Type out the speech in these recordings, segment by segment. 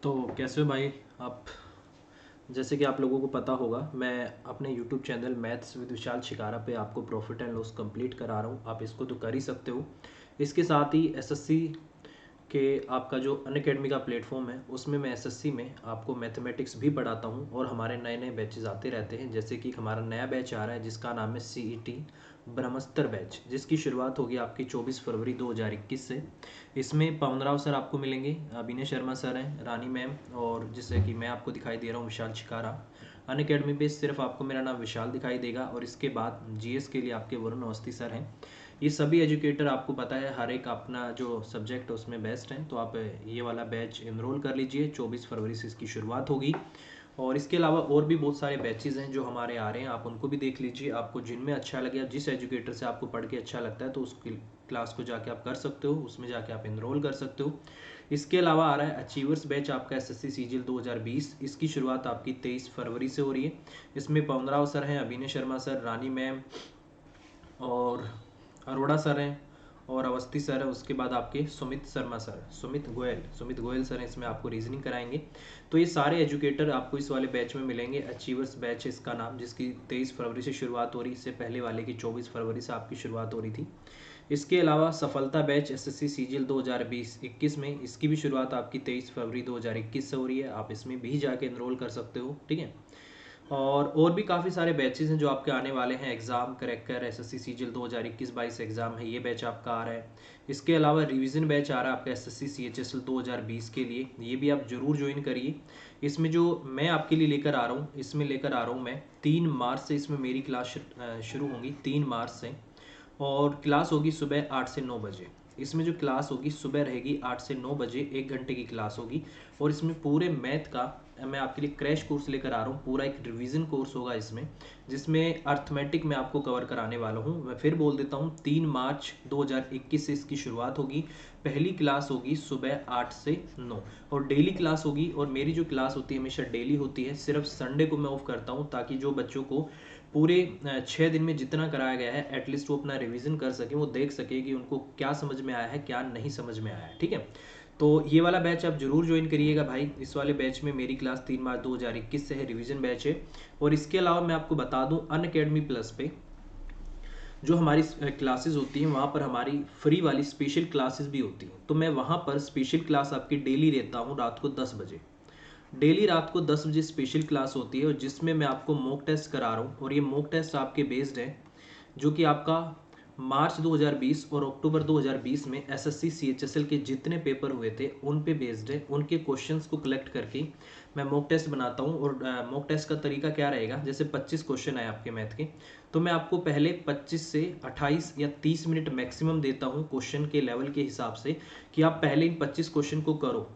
तो कैसे हो भाई आप। जैसे कि आप लोगों को पता होगा, मैं अपने यूट्यूब चैनल मैथ्स विद विशाल शिकारा पे आपको प्रॉफिट एंड लॉस कंप्लीट करा रहा हूँ। आप इसको तो कर ही सकते हो। इसके साथ ही एसएससी के आपका जो अनअकैडमी का प्लेटफॉर्म है उसमें मैं एसएससी में आपको मैथमेटिक्स भी पढ़ाता हूँ और हमारे नए नए बैचेज आते रहते हैं। जैसे कि हमारा नया बैच आ रहा है जिसका नाम है सीईटी ब्रह्मस्त्र बैच, जिसकी शुरुआत होगी आपकी 24 फरवरी 2021 से। इसमें पवनराव सर आपको मिलेंगे, अभिनय शर्मा सर हैं, रानी मैम, और जिससे कि मैं आपको दिखाई दे रहा हूँ विशाल शिकारा। अन अकेडमी पे सिर्फ आपको मेरा नाम विशाल दिखाई देगा। और इसके बाद जीएस के लिए आपके वरुण अवस्थी सर हैं। ये सभी एजुकेटर आपको पता है हर एक अपना जो सब्जेक्ट है उसमें बेस्ट हैं। तो आप ये वाला बैच इनरोल कर लीजिए, 24 फरवरी से इसकी शुरुआत होगी। और इसके अलावा और भी बहुत सारे बैचेज़ हैं जो हमारे आ रहे हैं, आप उनको भी देख लीजिए। आपको जिनमें अच्छा लगे, जिस एजुकेटर से आपको पढ़ के अच्छा लगता है तो उस क्लास को जाके आप कर सकते हो, उसमें जाके आप इनरोल कर सकते हो। इसके अलावा आ रहा है अचीवर्स बैच आपका एसएससी सीजीएल 2020। इसकी शुरुआत आपकी 23 फरवरी से हो रही है। इसमें पवनराव सर हैं, अभिनय शर्मा सर, रानी मैम और अरोड़ा सर हैं और अवस्थी सर है। उसके बाद आपके सुमित शर्मा सर, सुमित गोयल सर हैं, इसमें आपको रीजनिंग कराएंगे। तो ये सारे एजुकेटर आपको इस वाले बैच में मिलेंगे। अचीवर्स बैच है इसका नाम, जिसकी 23 फरवरी से शुरुआत हो रही। इससे पहले वाले की 24 फरवरी से आपकी शुरुआत हो रही थी। इसके अलावा सफलता बैच एसएससी सीजीएल 2020-21 में, इसकी भी शुरुआत आपकी 23 फरवरी 2021 से हो रही है। आप इसमें भी जाके इनरोल कर सकते हो, ठीक है। और भी काफ़ी सारे बैचेस हैं जो आपके आने वाले हैं। Exam cracker SSC CGL 2021-22 exam है, ये बैच आपका आ रहा है। इसके अलावा रिवीजन बैच आ रहा है आपका एसएससी सीएचएसएल 2020 के लिए, ये भी आप जरूर ज्वाइन करिए। इसमें जो मैं आपके लिए लेकर आ रहा हूँ, इसमें लेकर आ रहा हूँ मैं 3 मार्च से इसमें मेरी क्लास शुरू होंगी, 3 मार्च से। और क्लास होगी सुबह 8 से 9 बजे। इसमें जो क्लास होगी सुबह रहेगी 8 से 9 बजे, 1 घंटे की क्लास होगी। और इसमें पूरे मैथ का मैं आपके लिए क्रैश कोर्स लेकर आ रहा हूँ, पूरा एक रिवीजन कोर्स होगा इसमें, जिसमें अर्थमेटिक मैं आपको कवर कराने वाला हूँ। मैं फिर बोल देता हूँ, 3 मार्च 2021 से इसकी शुरुआत होगी। पहली क्लास होगी सुबह 8 से 9 और डेली क्लास होगी। और मेरी जो क्लास होती है हमेशा डेली होती है, सिर्फ संडे को मैं ऑफ करता हूँ ताकि जो बच्चों को पूरे 6 दिन में जितना कराया गया है एटलीस्ट वो अपना रिवीजन कर सके, वो देख सके कि उनको क्या समझ में आया है क्या नहीं समझ में आया है, ठीक है। तो ये वाला बैच आप जरूर ज्वाइन करिएगा भाई। इस वाले बैच में मेरी क्लास 3 मार्च 2021 से है, रिवीजन बैच है। और इसके अलावा मैं आपको बता दूं, अन अकेडमी प्लस पे जो हमारी क्लासेस होती हैं वहाँ पर हमारी फ्री वाली स्पेशल क्लासेस भी होती हैं। तो मैं वहाँ पर स्पेशल क्लास आपकी डेली रहता हूँ रात को 10 बजे। डेली रात को 10 बजे स्पेशल क्लास होती है और जिसमें मैं आपको मॉक टेस्ट करा रहा हूँ। और ये मॉक टेस्ट आपके बेस्ड है जो कि आपका मार्च 2020 और अक्टूबर 2020 में एसएससी सीएचएसएल के जितने पेपर हुए थे उन पे बेस्ड है। उनके क्वेश्चंस को कलेक्ट करके मैं मॉक टेस्ट बनाता हूँ। और मॉक टेस्ट का तरीका क्या रहेगा, जैसे 25 क्वेश्चन आए आपके मैथ के, तो मैं आपको पहले 25 से 28 या 30 मिनट मैक्सिमम देता हूँ क्वेश्चन के लेवल के हिसाब से, कि आप पहले इन 25 क्वेश्चन को करो।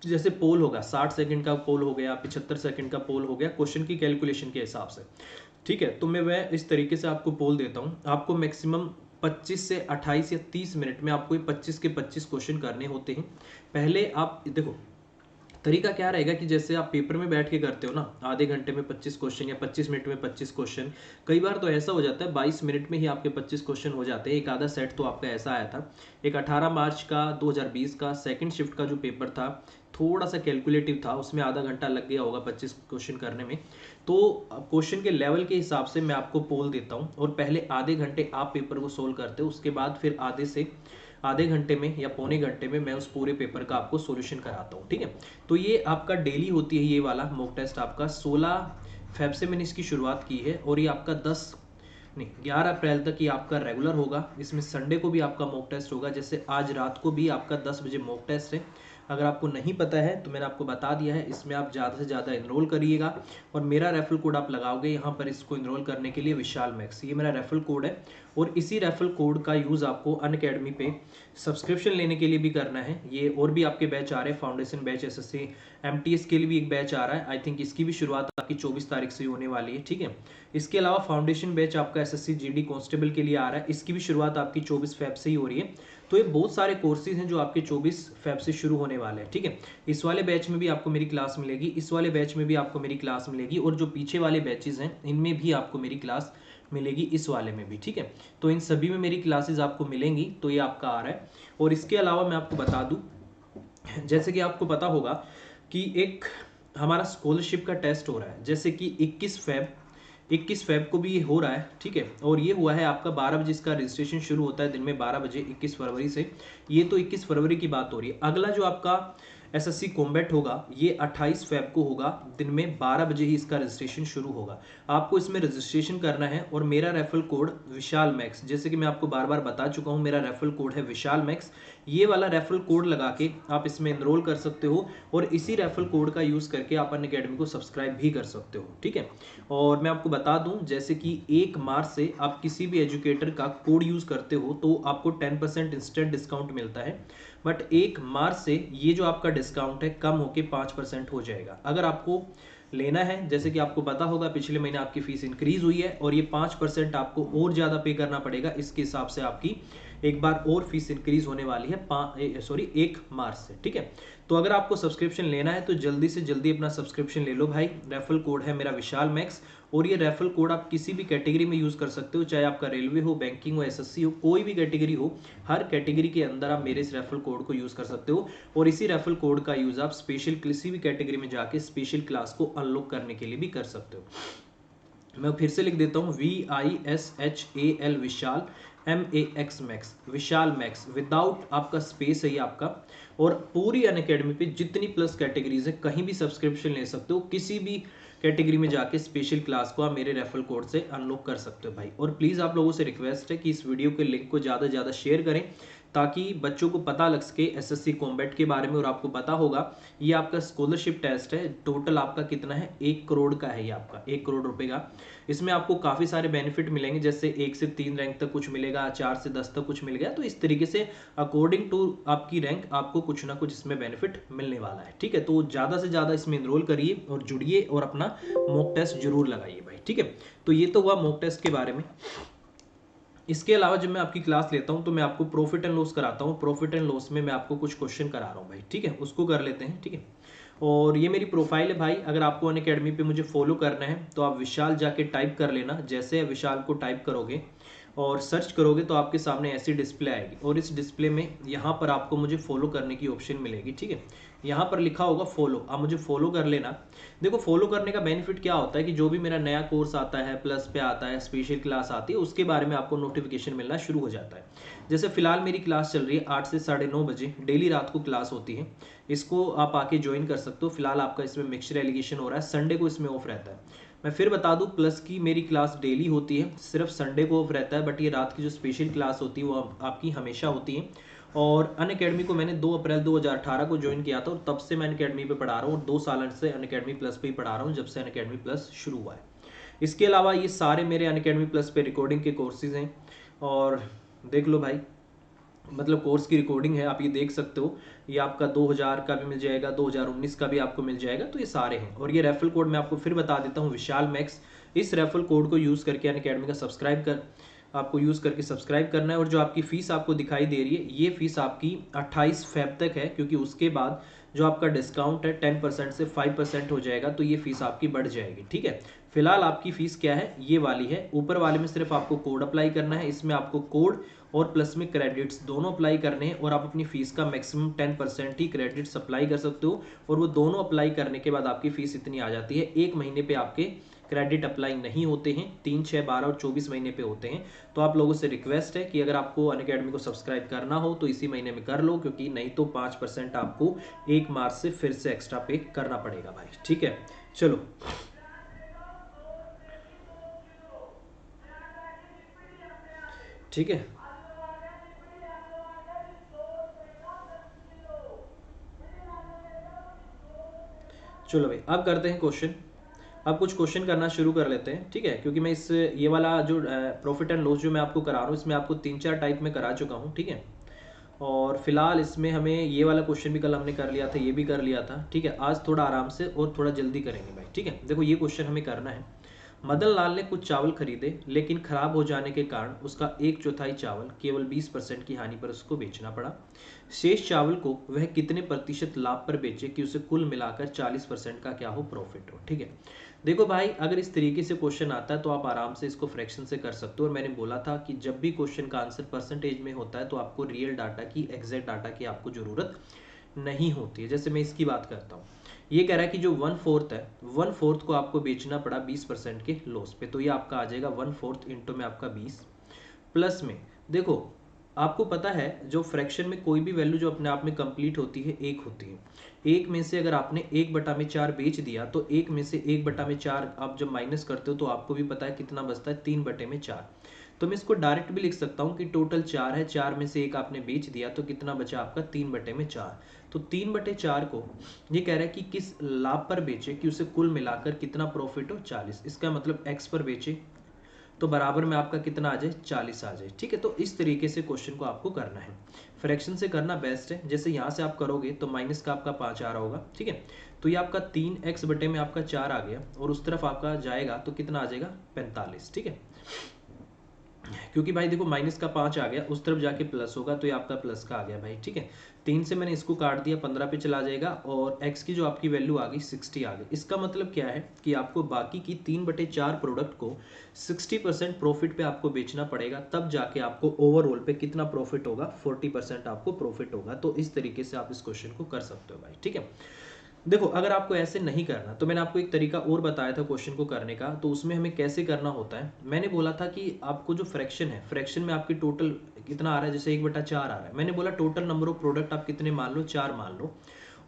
जैसे पोल होगा, 60 सेकंड का पोल हो गया, 75 सेकंड का पोल हो गया, क्वेश्चन की कैलकुलेशन के हिसाब से, ठीक है। तो मैं इस तरीके से आपको पोल देता हूँ। आपको मैक्सिमम 25 से 28 या 30 मिनट में आपको ये 25 के 25 क्वेश्चन करने होते हैं। पहले आप देखो तरीका क्या रहेगा कि जैसे आप पेपर में बैठ के करते हो ना, आधे घंटे में 25 क्वेश्चन या 25 मिनट में 25 क्वेश्चन। कई बार तो ऐसा हो जाता है 22 मिनट में ही आपके 25 क्वेश्चन हो जाते हैं। एक आधा सेट तो आपका ऐसा आया था। एक 18 मार्च का 2020 का सेकंड शिफ्ट का जो पेपर था, थोड़ा सा कैलकुलेटिव था, उसमें आधा घंटा लग गया होगा 25 क्वेश्चन करने में। तो क्वेश्चन के लेवल के हिसाब से मैं आपको पोल देता हूँ और पहले आधे घंटे आप पेपर को सोल्व करते हो, उसके बाद फिर आधे घंटे में या पौने घंटे में मैं उस पूरे पेपर का आपको सॉल्यूशन कराता हूँ, ठीक है। तो ये आपका डेली होती है ये वाला मॉक टेस्ट। आपका 16 फेब से मैंने इसकी शुरुआत की है और ये आपका 11 अप्रैल तक ये आपका रेगुलर होगा। इसमें संडे को भी आपका मॉक टेस्ट होगा, जैसे आज रात को भी आपका 10 बजे मॉक टेस्ट है। अगर आपको नहीं पता है तो मैंने आपको बता दिया है। इसमें आप ज़्यादा से ज़्यादा इनरोल करिएगा और मेरा रेफरल कोड आप लगाओगे यहाँ पर इसको इनरोल करने के लिए, विशाल मैक्स, ये मेरा रेफरल कोड है। और इसी रेफरल कोड का यूज़ आपको अन अकेडमी पे सब्सक्रिप्शन लेने के लिए भी करना है। ये और भी आपके बैच आ रहे हैं, फाउंडेशन बैच एसएससी एमटीएस के लिए भी एक बैच आ रहा है। आई थिंक इसकी भी शुरुआत आपकी 24 तारीख से होने वाली है, ठीक है। इसके अलावा फाउंडेशन बैच आपका एसएससी जीडी कांस्टेबल के लिए आ रहा है, इसकी भी शुरुआत आपकी 24 फेब से ही हो रही है। तो ये बहुत सारे कोर्सेज हैं जो आपके 24 फेब से शुरू होने वाले हैं, ठीक है। इस वाले बैच में भी आपको मेरी क्लास मिलेगी, इस वाले बैच में भी आपको मेरी क्लास मिलेगी, और जो पीछे वाले बैचेज हैं इनमें भी आपको मेरी क्लास मिलेगी, इस वाले में भी, ठीक है। तो इन सभी में मेरी क्लासेस आपको मिलेंगी। तो ये आपका आ रहा है। और इसके अलावा मैं आपको बता दूं, जैसे कि आपको पता होगा कि एक हमारा स्कॉलरशिप का टेस्ट हो रहा है, जैसे कि 21 फेब को भी ये हो रहा है, ठीक है। और ये हुआ है आपका 12 बजे, इसका रजिस्ट्रेशन शुरू होता है दिन में 12 बजे 21 फरवरी से। ये तो 21 फरवरी की बात हो रही है। अगला जो आपका एसएससी कॉम्बैट होगा ये 28 फेब को होगा, दिन में 12 बजे ही इसका रजिस्ट्रेशन शुरू होगा। आपको इसमें रजिस्ट्रेशन करना है और मेरा रेफरल कोड विशाल मैक्स, जैसे कि मैं आपको बार बार बता चुका हूँ, मेरा रेफरल कोड है विशाल मैक्स। ये वाला रेफरल कोड लगा के आप इसमें एनरोल कर सकते हो और इसी रेफरल कोड का यूज़ करके आप अनअकैडमी को सब्सक्राइब भी कर सकते हो, ठीक है। और मैं आपको बता दूं, जैसे कि 1 मार्च से आप किसी भी एजुकेटर का कोड यूज़ करते हो तो आपको 10% इंस्टेंट डिस्काउंट मिलता है। बट 1 मार्च से ये जो आपका डिस्काउंट है कम होके 5% हो जाएगा। अगर आपको लेना है, जैसे कि आपको पता होगा पिछले महीने आपकी फीस इंक्रीज हुई है और ये 5% आपको और ज़्यादा पे करना पड़ेगा। इसके हिसाब से आपकी एक बार और फीस इंक्रीज होने वाली है 1 मार्च से, ठीक है। तो अगर आपको सब्सक्रिप्शन लेना है तो जल्दी से जल्दी अपना सब्सक्रिप्शन ले लो भाई। रेफरल कोड है मेरा विशाल मैक्स और ये रेफरल कोड आप किसी भी कैटेगरी में यूज़ कर सकते हो, चाहे आपका रेलवे हो, बैंकिंग हो, एसएससी हो, कोई भी कैटेगरी हो, हर कैटेगरी के अंदर आप मेरे इस रेफरल कोड को यूज़ कर सकते हो। और इसी रेफरल कोड का यूज़ आप स्पेशल किसी भी कैटेगरी में जाके स्पेशल क्लास को अनलॉक करने के लिए भी कर सकते हो। मैं फिर से लिख देता हूँ VISHAL विशाल MAX मैक्स, विशाल मैक्स विदाउट आपका स्पेस है ये आपका। और पूरी अनअकैडमी पे जितनी प्लस कैटेगरीज है कहीं भी सब्सक्रिप्शन ले सकते हो, किसी भी कैटेगरी में जाके स्पेशल क्लास को आप मेरे रेफरल कोड से अनलॉक कर सकते हो भाई। और प्लीज़ आप लोगों से रिक्वेस्ट है कि इस वीडियो के लिंक को ज़्यादा से ज़्यादा शेयर करें ताकि बच्चों को पता लग सके एसएससी कॉम्बैट के बारे में। और आपको पता होगा ये आपका स्कॉलरशिप टेस्ट है, टोटल आपका कितना है, 1 करोड़ का है ये आपका, 1 करोड़ रुपए का। इसमें आपको काफ़ी सारे बेनिफिट मिलेंगे, जैसे 1 से 3 रैंक तक कुछ मिलेगा, 4 से 10 तक कुछ मिलेगा। तो इस तरीके से अकॉर्डिंग टू आपकी रैंक आपको कुछ ना कुछ इसमें बेनिफिट मिलने वाला है, ठीक है। तो ज़्यादा से ज़्यादा इसमें इनरोल करिए और जुड़िए और अपना मॉक टेस्ट जरूर लगाइए भाई, ठीक है। तो ये तो हुआ मॉक टेस्ट के बारे में। इसके अलावा जब मैं आपकी क्लास लेता हूं तो मैं आपको प्रॉफिट एंड लॉस कराता हूं। प्रॉफिट एंड लॉस में मैं आपको कुछ क्वेश्चन करा रहा हूं भाई, ठीक है, उसको कर लेते हैं, ठीक है। और ये मेरी प्रोफाइल है भाई, अगर आपको अनअकैडमी पे मुझे फॉलो करना है तो आप विशाल जाके टाइप कर लेना। जैसे विशाल को टाइप करोगे और सर्च करोगे तो आपके सामने ऐसी डिस्प्ले आएगी और इस डिस्प्ले में यहाँ पर आपको मुझे फॉलो करने की ऑप्शन मिलेगी, ठीक है। यहाँ पर लिखा होगा फॉलो, आप मुझे फॉलो कर लेना। देखो फॉलो करने का बेनिफिट क्या होता है कि जो भी मेरा नया कोर्स आता है, प्लस पे आता है, स्पेशल क्लास आती है, उसके बारे में आपको नोटिफिकेशन मिलना शुरू हो जाता है। जैसे फिलहाल मेरी क्लास चल रही है 8 से 9:30 बजे, डेली रात को क्लास होती है, इसको आप आके ज्वाइन कर सकते हो। फिलहाल आपका इसमें मिक्सचर एलिगेशन हो रहा है, संडे को इसमें ऑफ रहता है। मैं फिर बता दूं, प्लस की मेरी क्लास डेली होती है, सिर्फ संडे को ऑफ रहता है, बट ये रात की जो स्पेशल क्लास होती है वो आपकी हमेशा होती है। और अनअकैडमी को मैंने 2 अप्रैल 2018 को ज्वाइन किया था और तब से मैं अनअकैडमी पे पढ़ा रहा हूँ और 2 साल से अनअकैडमी प्लस पे ही पढ़ा रहा हूँ, जब से अनअकैडमी प्लस शुरू हुआ है। इसके अलावा ये सारे मेरे अनअकैडमी प्लस पे रिकॉर्डिंग के कोर्सेज हैं और देख लो भाई, मतलब कोर्स की रिकॉर्डिंग है, आप ये देख सकते हो। ये आपका 2000 का भी मिल जाएगा, 2019 का भी आपको मिल जाएगा, तो ये सारे हैं। और ये रेफरल कोड मैं आपको फिर बता देता हूँ, विशाल मैक्स। इस रेफरल कोड को यूज़ करके अनअकैडमी का आपको यूज़ करके सब्सक्राइब करना है। और जो आपकी फ़ीस आपको दिखाई दे रही है, ये फ़ीस आपकी 28 फेब तक है, क्योंकि उसके बाद जो आपका डिस्काउंट है 10% से 5% हो जाएगा, तो ये फ़ीस आपकी बढ़ जाएगी, ठीक है। फिलहाल आपकी फ़ीस क्या है, ये वाली है। ऊपर वाले में सिर्फ आपको कोड अप्लाई करना है, इसमें आपको कोड और प्लस में क्रेडिट्स दोनों अप्लाई करने हैं और आप अपनी फ़ीस का मैक्सिमम 10% ही क्रेडिट्स अप्लाई कर सकते हो। और वो दोनों अप्लाई करने के बाद आपकी फ़ीस इतनी आ जाती है। 1 महीने पे आपके क्रेडिट अप्लाई नहीं होते हैं, 3, 6, 12 और 24 महीने पे होते हैं। तो आप लोगों से रिक्वेस्ट है कि अगर आपको अनअकैडमी को सब्सक्राइब करना हो तो इसी महीने में कर लो, क्योंकि नहीं तो 5% आपको 1 मार्च से फिर से एक्स्ट्रा पे करना पड़ेगा भाई, ठीक है। चलो ठीक है, चलो भाई अब करते हैं क्वेश्चन। अब कुछ क्वेश्चन करना शुरू कर लेते हैं, ठीक है। क्योंकि मैं इस ये वाला जो प्रॉफिट एंड लॉस जो मैं आपको करा रहा हूँ, इसमें आपको 3-4 टाइप में करा चुका हूँ, ठीक है। और फिलहाल इसमें हमें ये वाला क्वेश्चन भी कल हमने कर लिया था, ये भी कर लिया था, ठीक है। आज थोड़ा आराम से और थोड़ा जल्दी करेंगे भाई, ठीक है। देखो ये क्वेश्चन हमें करना है। मदन लाल ने कुछ चावल खरीदे, लेकिन खराब हो जाने के कारण उसका 1/4 चावल केवल 20% की हानि पर उसको बेचना पड़ा। शेष चावल को वह कितने प्रतिशत लाभ पर बेचे कि उसे कुल मिलाकर 40% का क्या हो, प्रॉफिट हो, ठीक है। देखो भाई, अगर इस तरीके से क्वेश्चन आता है तो आप आराम से इसको फ्रैक्शन से कर सकते हो। और मैंने बोला था कि जब भी क्वेश्चन का आंसर परसेंटेज में होता है तो आपको रियल डाटा की, एग्जैक्ट डाटा की आपको ज़रूरत नहीं होती है। जैसे मैं इसकी बात करता हूँ, ये कह रहा है कि जो 1/4 है, 1/4 को आपको बेचना पड़ा 20% के लॉस पे, तो ये आपका आ जाएगा 1/4 इंटू में आपका 20 प्लस में। देखो आपको पता है जो फ्रैक्शन में कोई भी वैल्यू जो अपने आप में कंप्लीट होती है एक होती है। एक में से अगर आपने 1/4 बेच दिया तो एक में से 1/4 आप जब माइनस करते हो तो आपको भी पता है कितना बचता है, 3/4। तो मैं इसको डायरेक्ट भी लिख सकता हूँ कि टोटल 4 है, 4 में से एक आपने बेच दिया तो कितना बचा आपका 3/4। तो 3/4 को ये कह रहा है कि किस लाभ पर बेचे कि उसे कुल मिलाकर कितना प्रॉफिट हो, 40। इसका मतलब x पर बेचे तो बराबर में आपका कितना आ जाए, 40 आ जाए। ठीक है, तो इस तरीके से क्वेश्चन को आपको करना है। फ्रैक्शन से करना बेस्ट है। जैसे यहाँ से आप करोगे तो माइनस का आपका 5 आ रहा होगा। ठीक है, तो ये आपका 3x बटे में आपका 4 आ गया और उस तरफ आपका जाएगा तो कितना आ जाएगा, 45। ठीक है, क्योंकि भाई देखो माइनस का 5 आ गया, उस तरफ जाके प्लस होगा तो ये आपका प्लस का आ गया भाई। ठीक है, 3 से मैंने इसको काट दिया, 15 पे चला जाएगा और x की जो आपकी वैल्यू आ गई 60 आ गई। इसका मतलब क्या है कि आपको बाकी की 3/4 प्रोडक्ट को 60% प्रॉफिट पे आपको बेचना पड़ेगा, तब जाके आपको ओवरऑल पे कितना प्रॉफिट होगा, 40% आपको प्रॉफिट होगा। तो इस तरीके से आप इस क्वेश्चन को कर सकते हो भाई। ठीक है, देखो अगर आपको ऐसे नहीं करना तो मैंने आपको एक तरीका और बताया था क्वेश्चन को करने का, तो उसमें हमें कैसे करना होता है। मैंने बोला था कि आपको जो फ्रैक्शन है, फ्रैक्शन में आपकी टोटल कितना आ रहा है, जैसे 1/4 आ रहा है, मैंने बोला टोटल नंबर ऑफ प्रोडक्ट आप कितने मान लो, 4 मान लो,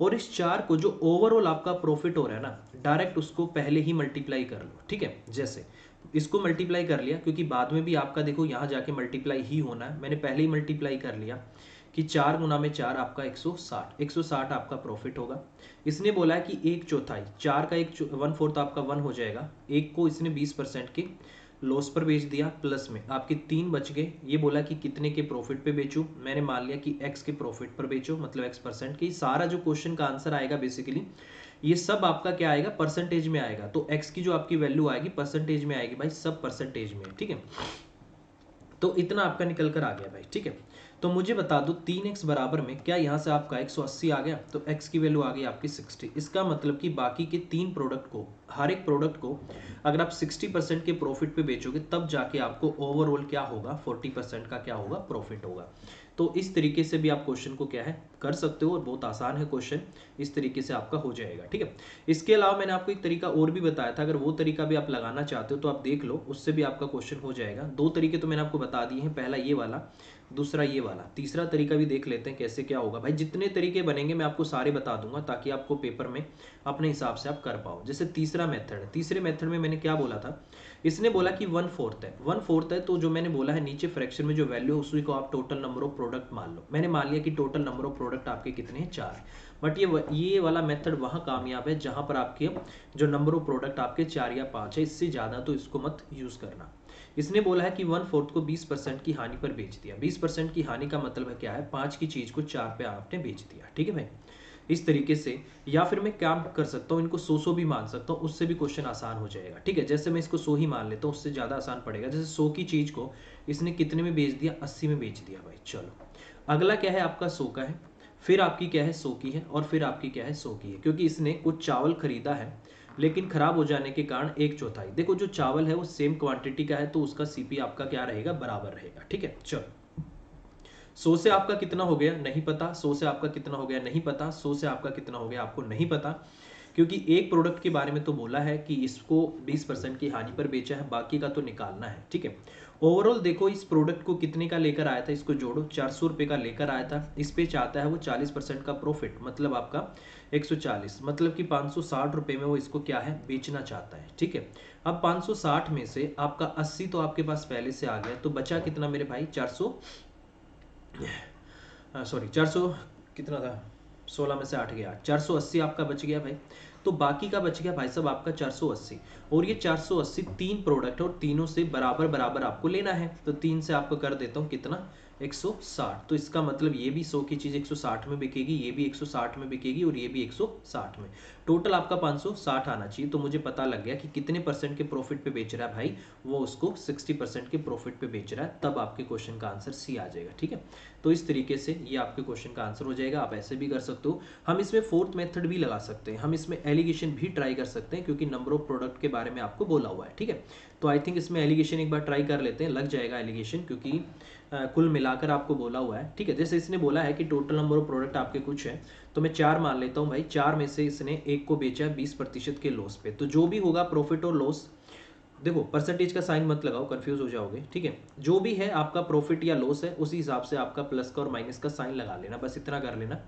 और इस 4 को जो ओवरऑल आपका प्रॉफिट हो रहा है ना, डायरेक्ट उसको पहले ही मल्टीप्लाई कर लो। ठीक है, जैसे इसको मल्टीप्लाई कर लिया, क्योंकि बाद में भी आपका देखो यहाँ जाके मल्टीप्लाई ही होना है, मैंने पहले ही मल्टीप्लाई कर लिया कि 4 गुना में 4 आपका 160 आपका प्रॉफिट होगा। इसने बोला है कि 1/4, 4 का 1/4 आपका 1 हो जाएगा, एक को इसने 20% के लॉस पर बेच दिया, प्लस में आपके 3 बच गए। ये बोला कि कितने के प्रॉफिट पे बेचूं, मैंने मान लिया कि x के प्रॉफिट पर बेचो, मतलब x% की। सारा जो क्वेश्चन का आंसर आएगा बेसिकली ये सब आपका क्या आएगा, परसेंटेज में आएगा। तो x की जो आपकी वैल्यू आएगी परसेंटेज में आएगी भाई, सब परसेंटेज में। ठीक है, तो इतना आपका निकल कर आ गया भाई। ठीक है, तो मुझे बता दो 3x बराबर में क्या यहाँ से आपका 180 आ गया, तो x की वैल्यू आ गई आपकी 60। इसका मतलब कि बाकी के 3 प्रोडक्ट को, हर एक प्रोडक्ट को अगर आप 60% के प्रॉफिट पे बेचोगे तब जाके आपको ओवरऑल क्या होगा, 40% का क्या होगा, प्रॉफिट होगा। तो इस तरीके से भी आप क्वेश्चन को क्या है कर सकते हो, और बहुत आसान है क्वेश्चन, इस तरीके से आपका हो जाएगा। ठीक है, इसके अलावा मैंने आपको एक तरीका और भी बताया था, अगर वो तरीका भी आप लगाना चाहते हो तो आप देख लो, उससे भी आपका क्वेश्चन हो जाएगा। 2 तरीके तो मैंने आपको बता दिए हैं, पहला ये वाला, दूसरा ये वाला। तीसरा तरीका भी देख लेते हैं कैसे क्या होगा भाई। जितने तरीके बनेंगे मैं आपको सारे बता दूंगा ताकि आपको पेपर में अपने हिसाब से आप कर पाओ। जैसे तीसरा मेथड है, तीसरे मेथड में मैंने क्या बोला था, इसने बोला कि 1/4 है, 1/4 है, तो जो मैंने बोला है नीचे फ्रैक्शन में जो वैल्यू है उसी को आप टोटल नंबर ऑफ प्रोडक्ट मान लो। मैंने मान लिया कि टोटल नंबर ऑफ प्रोडक्ट आपके कितने हैं, 4। बट ये वाला मेथड वहाँ कामयाब है जहाँ पर आपके जो नंबर ऑफ प्रोडक्ट आपके 4 या 5 है, इससे ज़्यादा तो इसको मत यूज़ करना। इसने बोला है कि 1/4 को 20% की हानि पर बेच दिया। 20% की हानि का मतलब है क्या है, 5 की चीज़ को 4 पे आपने बेच दिया। ठीक है भाई, इस तरीके से। या फिर मैं क्या कर सकता हूँ, इनको 100 भी मान सकता हूँ, उससे भी क्वेश्चन आसान हो जाएगा। ठीक है, जैसे मैं इसको 100 ही मान लेता हूँ, उससे ज़्यादा आसान पड़ेगा। जैसे 100 की चीज़ को इसने कितने में बेच दिया, 80 में बेच दिया भाई। चलो अगला क्या है आपका 100 का है, फिर आपकी क्या है 100 की है, और फिर आपकी क्या है 100 की है। क्योंकि इसने कुछ चावल खरीदा है लेकिन खराब हो जाने के कारण 1/4, देखो जो चावल है वो सेम क्वांटिटी का है तो उसका सीपी आपका क्या रहेगा, बराबर रहेगा। ठीक है, चलो 100 से आपका कितना हो गया नहीं पता, 100 से आपका कितना हो गया नहीं पता, 100 से आपका कितना हो गया आपको नहीं पता, क्योंकि एक प्रोडक्ट के बारे में तो बोला है कि इसको 20% की हानि पर बेचा है, बाकी का तो निकालना है। ठीक है, ओवरऑल देखो इस प्रोडक्ट को कितने का लेकर आया था, इसको जोड़ो, 400 रुपये का लेकर आया था। इस पे चाहता है वो 40% का प्रॉफिट, मतलब आपका 140, मतलब कि 560 रुपये में वो इसको क्या है, बेचना चाहता है। ठीक है, अब 560 में से आपका 80 तो आपके पास पहले से आ गया, तो बचा कितना मेरे भाई, 400 कितना था, 16 में से 8 गया, 480 आपका बच गया भाई। तो बाकी का बच गया भाई साहब आपका 480, और ये 480 3 प्रोडक्ट है और तीनों से बराबर बराबर आपको लेना है। तो 3 से आपको कर देता हूँ कितना, 160। तो इसका मतलब ये भी 100 की चीज़ 160 में बिकेगी, ये भी 160 में बिकेगी, और ये भी 160 में। टोटल आपका 560 आना चाहिए। तो मुझे पता लग गया कि कितने परसेंट के प्रॉफिट पे बेच रहा है भाई, वो उसको 60% के प्रॉफिट पे बेच रहा है, तब आपके क्वेश्चन का आंसर सी आ जाएगा। ठीक है, तो इस तरीके से ये आपके क्वेश्चन का आंसर हो जाएगा। आप ऐसे भी कर सकते हो, हम इसमें 4th मेथड भी लगा सकते हैं, हम इसमें एलिगेशन भी ट्राई कर सकते हैं, क्योंकि नंबर ऑफ प्रोडक्ट के बारे में आपको बोला हुआ है। ठीक है, तो आई थिंक इसमें एलिगेशन एक बार ट्राई कर लेते हैं, लग जाएगा एलिगेशन, क्योंकि कुल मिलाकर आपको बोला हुआ है, ठीक है। जैसे इसने बोला है कि टोटल नंबर ऑफ प्रोडक्ट आपके कुछ है, तो मैं 4 मान लेता हूँ भाई। 4 में से इसने एक को बेचा है 20% के लॉस पे, तो जो भी होगा प्रॉफिट और लॉस, देखो परसेंटेज का साइन मत लगाओ, कंफ्यूज हो जाओगे, ठीक है। जो भी है आपका प्रॉफिट या लॉस है, उसी हिसाब से आपका प्लस का और माइनस का साइन लगा लेना, बस इतना कर लेना।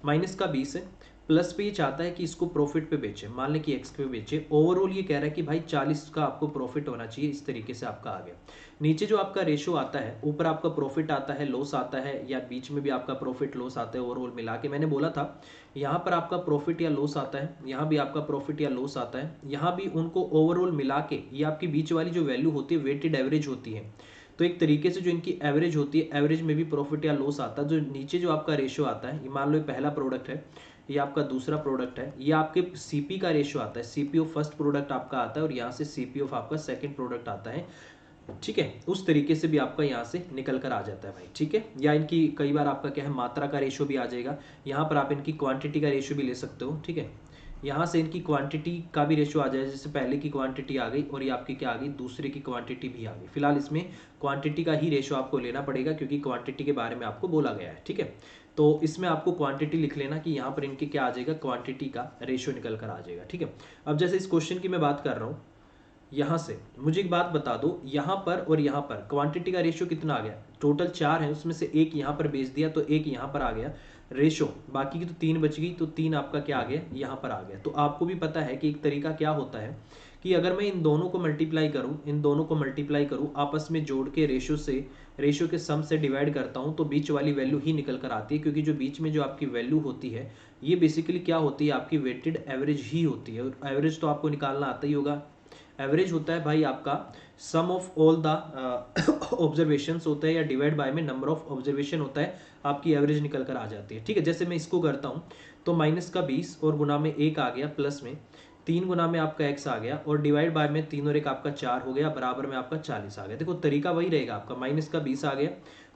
माइनस का 20 है, प्लस पे ये चाहता है कि इसको प्रॉफिट पे बेचे, मान लें कि एक्स पे बेचे। ओवरऑल ये कह रहा है कि भाई 40 का आपको प्रॉफिट होना चाहिए, इस तरीके से आपका आ गया। नीचे जो आपका रेशो आता है, ऊपर आपका प्रॉफिट आता है, लॉस आता है, या बीच में भी आपका प्रॉफिट लॉस आता है, ओवरऑल मिला के मैंने बोला था यहाँ पर आपका प्रॉफिट या लॉस आता है, यहाँ भी आपका प्रॉफिट या लॉस आता है, यहाँ भी उनको ओवरऑल मिला के ये आपकी बीच वाली जो वैल्यू होती है वेटेड एवरेज होती है। तो एक तरीके से जो इनकी एवरेज होती है, एवरेज में भी प्रॉफिट या लॉस आता है। जो नीचे जो आपका रेशियो आता है, ये मान लो ये पहला प्रोडक्ट है, ये आपका दूसरा प्रोडक्ट है, ये आपके सीपी का रेशियो आता है, सीपी ऑफ फर्स्ट प्रोडक्ट आपका आता है, और यहाँ से सीपी ऑफ आपका सेकंड प्रोडक्ट आता है, ठीक है। उस तरीके से भी आपका यहाँ से निकल कर आ जाता है भाई, ठीक है। या इनकी कई बार आपका क्या है, मात्रा का रेशियो भी आ जाएगा, यहाँ पर आप इनकी क्वांटिटी का रेशियो भी ले सकते हो, ठीक है। यहाँ से इनकी क्वांटिटी का भी रेशियो आ जाएगा, जैसे पहले की क्वांटिटी आ गई और ये आपकी क्या आ गई, दूसरे की क्वांटिटी भी आ गई। फिलहाल इसमें क्वांटिटी का ही रेशियो आपको लेना पड़ेगा, क्योंकि क्वांटिटी के बारे में आपको बोला गया है, ठीक है। तो इसमें आपको क्वांटिटी लिख लेना कि यहाँ पर इनके क्या आ जाएगा, क्वांटिटी का रेशियो निकल कर आ जाएगा, ठीक है। अब जैसे इस क्वेश्चन की मैं बात कर रहा हूँ, यहाँ से मुझे एक बात बता दो, यहाँ पर और यहाँ पर क्वांटिटी का रेशियो कितना आ गया, टोटल 4 है, उसमें से एक यहाँ पर बेच दिया तो एक यहाँ पर आ गया रेशो, बाकी की तो 3 बच गई, तो 3 आपका क्या आ गया, यहाँ पर आ गया। तो आपको भी पता है कि एक तरीका क्या होता है कि अगर मैं इन दोनों को मल्टीप्लाई करूँ, इन दोनों को मल्टीप्लाई करूँ, आपस में जोड़ के रेशियो के सम से डिवाइड करता हूँ, तो बीच वाली वैल्यू ही निकल कर आती है, क्योंकि जो बीच में जो आपकी वैल्यू होती है ये बेसिकली क्या होती है, आपकी वेटेड एवरेज ही होती है। और एवरेज तो आपको निकालना आता ही होगा। एवरेज होता है भाई आपका सम ऑफ ऑल द ऑब्जर्वेशंस होता है, या डिवाइड बाय में नंबर ऑफ ऑब्जर्वेशन होता है, आपकी एवरेज निकल कर आ जाती है, ठीक है। जैसे मैं इसको करता हूँ, तो माइनस का 20 और गुना में 1 आ गया, प्लस में 3 गुना में आपका x आ गया, और डिवाइड बाय में 3 और 1 आपका 4 हो गया, बराबर में आपका 40 आ गया। देखो तरीका वही रहेगा आपका, माइनस का 20 आ गया,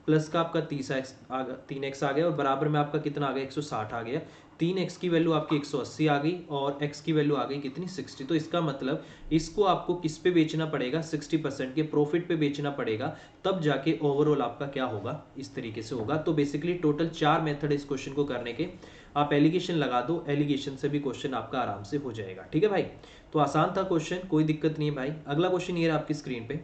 प्लस का आपका 3x आ गया, और बराबर में आपका कितना आ गया, 160 आ गया। 3x की वैल्यू आपकी 180 आ गई, और x की वैल्यू आ गई कितनी, 60। तो इसका मतलब इसको आपको किस पे बेचना पड़ेगा, 60% के प्रॉफिट पे बेचना पड़ेगा, तब जाके ओवरऑल आपका क्या होगा, इस तरीके से होगा। तो बेसिकली टोटल 4 मेथड इस क्वेश्चन को करने के। आप एलिगेशन लगा दो, एलिगेशन से भी क्वेश्चन आपका आराम से हो जाएगा, ठीक है भाई। तो आसान था क्वेश्चन, कोई दिक्कत नहीं है भाई। अगला क्वेश्चन ये रहा आपकी स्क्रीन पे,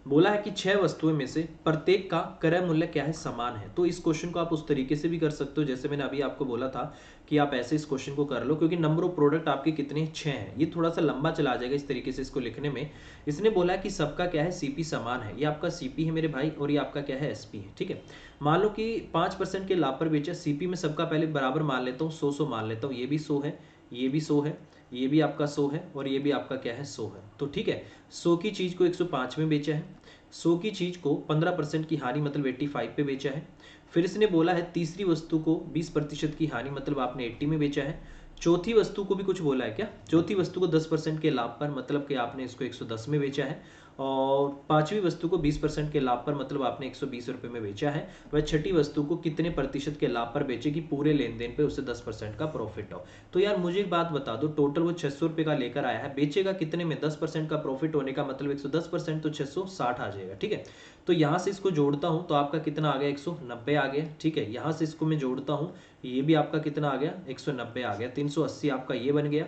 बोला है कि 6 वस्तुओं में से प्रत्येक का क्रय मूल्य क्या है, समान है। तो इस क्वेश्चन को आप उस तरीके से भी कर सकते हो, जैसे मैंने अभी आपको बोला था कि आप ऐसे इस क्वेश्चन को कर लो, क्योंकि नंबर ऑफ प्रोडक्ट आपके कितने, 6 हैं। ये थोड़ा सा लंबा चला जाएगा इस तरीके से इसको लिखने में। इसने बोला कि सबका क्या है, सीपी समान है। ये आपका सीपी है मेरे भाई, और ये आपका क्या है, एसपी है, ठीक है। मान लो कि 5% के लाभ पर बेचा, सीपी में सबका पहले बराबर मान लेता हूँ, 100 मान लेता हूँ, ये भी 100 है, ये भी 100 है, ये भी आपका 100 है, और ये भी आपका क्या है, 100 है। तो ठीक है, 100 की चीज को 105 में बेचा है, 100 की चीज को 15% की हानि मतलब 85 पे बेचा है। फिर इसने बोला है तीसरी वस्तु को 20% की हानि मतलब आपने 80 में बेचा है। चौथी वस्तु को भी कुछ बोला है क्या, चौथी वस्तु को 10% के लाभ पर मतलब कि आपने इसको 110 में बेचा है। और पांचवी वस्तु को 20% के लाभ पर मतलब आपने 120 रुपए में बेचा है। वह छठी वस्तु को कितने प्रतिशत के लाभ पर बेचे कि पूरे लेन देन पे उसे 10% का प्रॉफिट हो। तो यार मुझे एक बात बता दो, टोटल वो 600 रुपए का लेकर आया है, बेचेगा कितने में, 10% का प्रॉफिट होने का मतलब 110%, तो 660 आ जाएगा, ठीक है। तो यहाँ से इसको जोड़ता हूँ तो आपका कितना आ गया, 190 आ गया, ठीक है। यहाँ से इसको मैं जोड़ता हूँ, ये भी आपका कितना आ गया, 190 आ गया। 380 आपका ये बन गया,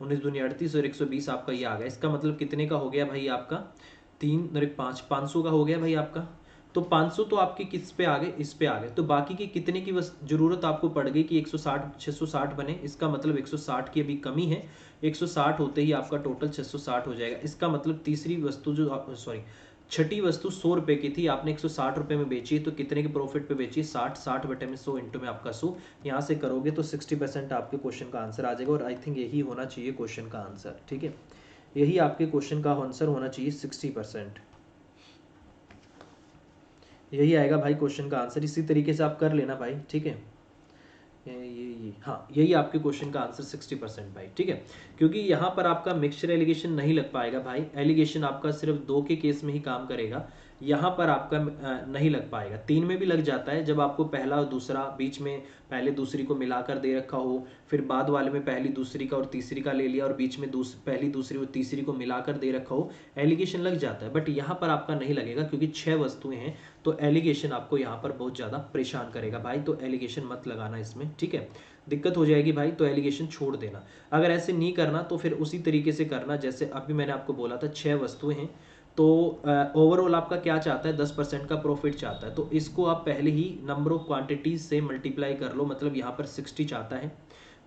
19 दूनी 38 और 120 आपका ये आ गया। इसका मतलब कितने का हो गया भाई आपका, 3 और 1 5, 500 का हो गया भाई आपका। तो 500 तो आपके किस पे आ गए, इस पे आ गए। तो बाकी की कितने की जरूरत आपको पड़ गई कि 160 660 बने, इसका मतलब 160 की अभी कमी है। 160 होते ही आपका टोटल 660 हो जाएगा। इसका मतलब तीसरी वस्तु जो छठी वस्तु 100 रुपए की थी, आपने 160 रुपए में बेची है, तो कितने के प्रॉफिट पे बेची, 60, 60 बटे में 100 इंटू में आपका 100। यहाँ से करोगे तो 60% आपके क्वेश्चन का आंसर आ जाएगा, और आई थिंक यही होना चाहिए क्वेश्चन का आंसर, ठीक है। यही आपके क्वेश्चन का आंसर होना चाहिए, 60%। यही आएगा भाई क्वेश्चन का आंसर। इसी तरीके से आप कर लेना भाई, ठीक है। ये हाँ, यही आपके क्वेश्चन का आंसर 60% भाई, ठीक है। क्योंकि यहाँ पर आपका मिक्सचर एलिगेशन नहीं लग पाएगा भाई, एलिगेशन आपका सिर्फ 2 के केस में ही काम करेगा। यहाँ पर आपका नहीं लग पाएगा। 3 में भी लग जाता है, जब आपको पहला और दूसरा बीच में पहले दूसरी को मिलाकर दे रखा हो, फिर बाद वाले में पहली दूसरी का और तीसरी का ले लिया और बीच में पहली दूसरी और तीसरी को मिलाकर दे रखा हो, एलिगेशन लग जाता है। बट यहाँ पर आपका नहीं लगेगा क्योंकि 6 वस्तुएं हैं, तो एलिगेशन आपको यहाँ पर बहुत ज़्यादा परेशान करेगा भाई, तो एलिगेशन मत लगाना इसमें, ठीक है, दिक्कत हो जाएगी भाई, तो एलिगेशन छोड़ देना। अगर ऐसे नहीं करना तो फिर उसी तरीके से करना जैसे अभी मैंने आपको बोला था, 6 वस्तुएं हैं, तो ओवरऑल आपका क्या चाहता है, 10% का प्रॉफिट चाहता है, तो इसको आप पहले ही नंबर ऑफ क्वांटिटीज से मल्टीप्लाई कर लो, मतलब यहाँ पर 60 चाहता है।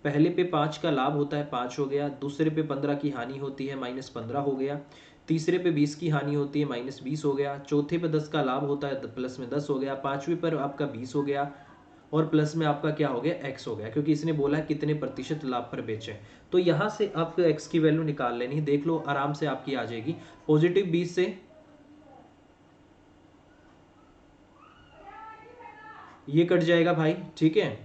पहले पे 5 का लाभ होता है, 5 हो गया। दूसरे पे 15 की हानि होती है, -15 हो गया। तीसरे पे 20 की हानि होती है, -20 हो गया। चौथे पे 10 का लाभ होता है, प्लस में 10 हो गया। पांचवें पर आपका 20 हो गया और प्लस में आपका क्या हो गया, x हो गया, क्योंकि इसने बोला है कितने प्रतिशत लाभ पर बेचें। तो यहाँ से आपको x की वैल्यू निकाल लेनी, देख लो आराम से आपकी आ जाएगी। पॉजिटिव 20 से ये कट जाएगा भाई, ठीक है।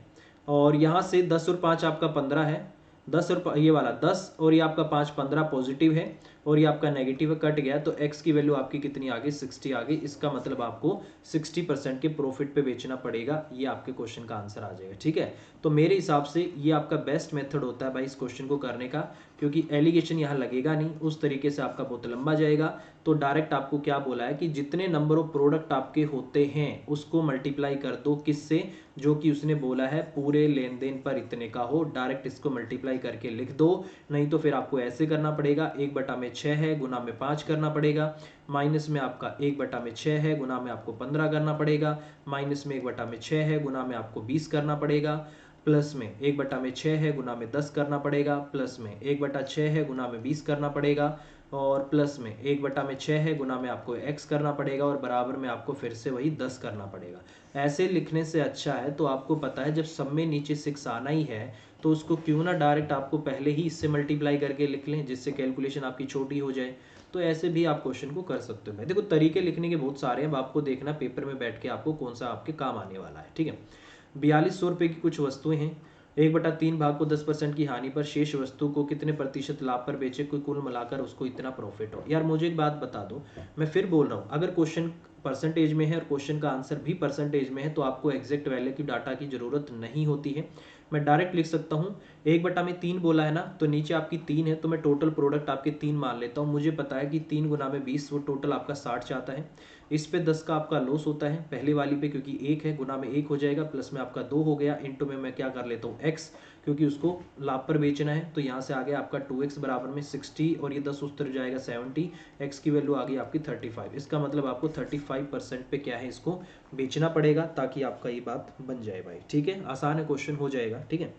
और यहाँ से 10 और 5 आपका 15 है, 10 और ये वाला 10 और ये आपका 5 15 पॉजिटिव है और ये आपका नेगेटिव कट गया, तो x की वैल्यू आपकी कितनी आ गई, 60 आ गई। इसका मतलब आपको 60% के प्रॉफिट पे बेचना पड़ेगा, ये आपके क्वेश्चन का आंसर आ जाएगा, ठीक है। तो मेरे हिसाब से ये आपका बेस्ट मेथड होता है भाई इस क्वेश्चन को करने का, क्योंकि एलिगेशन यहाँ लगेगा नहीं, उस तरीके से आपका बहुत लंबा जाएगा। तो डायरेक्ट आपको क्या बोला है कि जितने नंबर ऑफ प्रोडक्ट आपके होते हैं उसको मल्टीप्लाई कर दो, किससे, जो कि उसने बोला है पूरे लेन देन पर इतने का हो, डायरेक्ट इसको मल्टीप्लाई करके लिख दो। नहीं तो फिर आपको ऐसे करना पड़ेगा, 1/6 है गुना में 5 करना पड़ेगा, माइनस में आपका 1/6 है गुना में आपको 15 करना पड़ेगा, माइनस में 1/6 है गुना में आपको 20 करना पड़ेगा, प्लस में 1/6 है गुना में 10 करना पड़ेगा, प्लस में 1/6 है गुना में 20 करना पड़ेगा, और प्लस में 1/6 है गुना में आपको x करना पड़ेगा, और बराबर में आपको फिर से वही 10 करना पड़ेगा। ऐसे लिखने से अच्छा है, तो आपको पता है जब सब में नीचे 6 आना ही है तो उसको क्यों ना डायरेक्ट आपको पहले ही इससे मल्टीप्लाई करके लिख लें, जिससे कैलकुलेशन आपकी छोटी हो जाए। तो ऐसे भी आप क्वेश्चन को कर सकते हो भाई। देखो तरीके लिखने के बहुत सारे हैं, अब आपको देखना पेपर में बैठ के आपको कौन सा आपके काम आने वाला है, ठीक है। 4200 रुपये की कुछ वस्तुएं हैं, 1/3 भाग को 10% की हानि पर शेष वस्तु को कितने प्रतिशत लाभ पर बेचे, कोई कुल मिलाकर उसको इतना प्रॉफिट हो। यार मुझे एक बात बता दो, मैं फिर बोल रहा हूँ, अगर क्वेश्चन परसेंटेज में है और क्वेश्चन का आंसर भी परसेंटेज में है तो आपको एग्जैक्ट वैल्यू की डाटा की जरूरत नहीं होती है। मैं डायरेक्ट लिख सकता हूँ, 1/3 बोला है ना, तो नीचे आपकी 3 है, तो मैं टोटल प्रोडक्ट आपके 3 मान लेता हूँ। मुझे पता है कि 3 गुना में 20, वो टोटल आपका 60 चाहता है। इस पे 10 का आपका लॉस होता है पहले वाली पे, क्योंकि 1 है, गुना में 1 हो जाएगा, प्लस में आपका 2 हो गया, इंटू में मैं क्या कर लेता हूँ x, क्योंकि उसको लाभ पर बेचना है। तो यहाँ से आ गया आपका 2x बराबर में 60 और ये 10 उतर जाएगा 70, x की वैल्यू आ गई आपकी 35। इसका मतलब आपको 35% पे क्या है, इसको बेचना पड़ेगा, ताकि आपका ये बात बन जाए भाई, ठीक है। आसान है, क्वेश्चन हो जाएगा, ठीक है।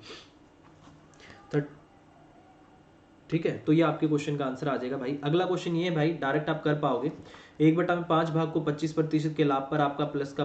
ठीक है, तो ये आपके क्वेश्चन का आंसर आ जाएगा भाई। अगला क्वेश्चन ये है भाई, डायरेक्ट आप कर पाओगे। 1/5 भाग को 25% के लाभ पर आपका प्लस का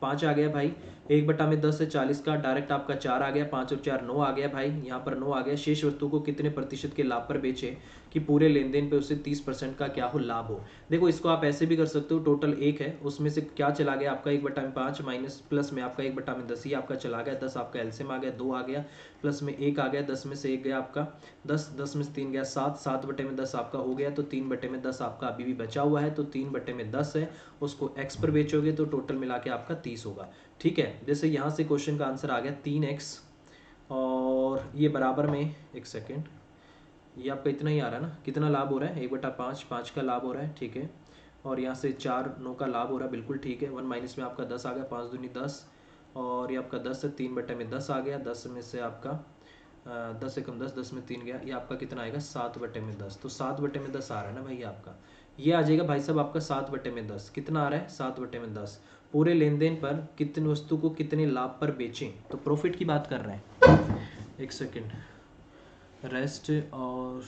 5 आ गया भाई। 1/10 से 40 का डायरेक्ट आपका 4 आ गया, 5 और 4 9 आ गया भाई, यहाँ पर 9 आ गया। शेष वस्तु को कितने प्रतिशत के लाभ पर बेचे कि पूरे लेन देन पे उससे 30% का क्या हो, लाभ हो। देखो इसको आप ऐसे भी कर सकते हो, टोटल 1 है, उसमें से क्या चला गया आपका 1/5 माइनस प्लस में आपका 1/10 ही आपका चला गया, 10 आपका एलसीएम आ गया, 2 आ गया, प्लस में 1 आ गया, 10 में से 1 गया आपका 10, 10 में से 3 गया 7, 7/10 आपका हो गया, तो 3/10 आपका अभी भी बचा हुआ है, तो 3/10 है, उसको x पर बेचोगे तो टोटल मिला के आपका 30 होगा, ठीक है। जैसे यहाँ से क्वेश्चन का आंसर आ गया 3x, और ये बराबर में, एक सेकेंड, ये आपका इतना ही आ रहा है ना, कितना लाभ हो रहा है, 1/5, 5 का लाभ हो रहा है, ठीक है। और यहाँ से 4 9 का लाभ हो रहा है, बिल्कुल ठीक है। 1 माइनस में आपका 10 आ गया, 5 दूनी 10, और ये आपका 10 है, 3/10 आ गया, 10 में से आपका 10 से कम 10, 10 में 3 गया, ये आपका कितना आएगा 7/10। तो 7/10 आ रहा है ना भाई आपका, ये आ जाएगा भाई साहब आपका 7/10। कितना आ रहा है 7/10। पूरे लेन देन पर कितने वस्तु को कितने लाभ पर बेचें, तो प्रॉफिट की बात कर रहे हैं। एक सेकेंड, रेस्ट और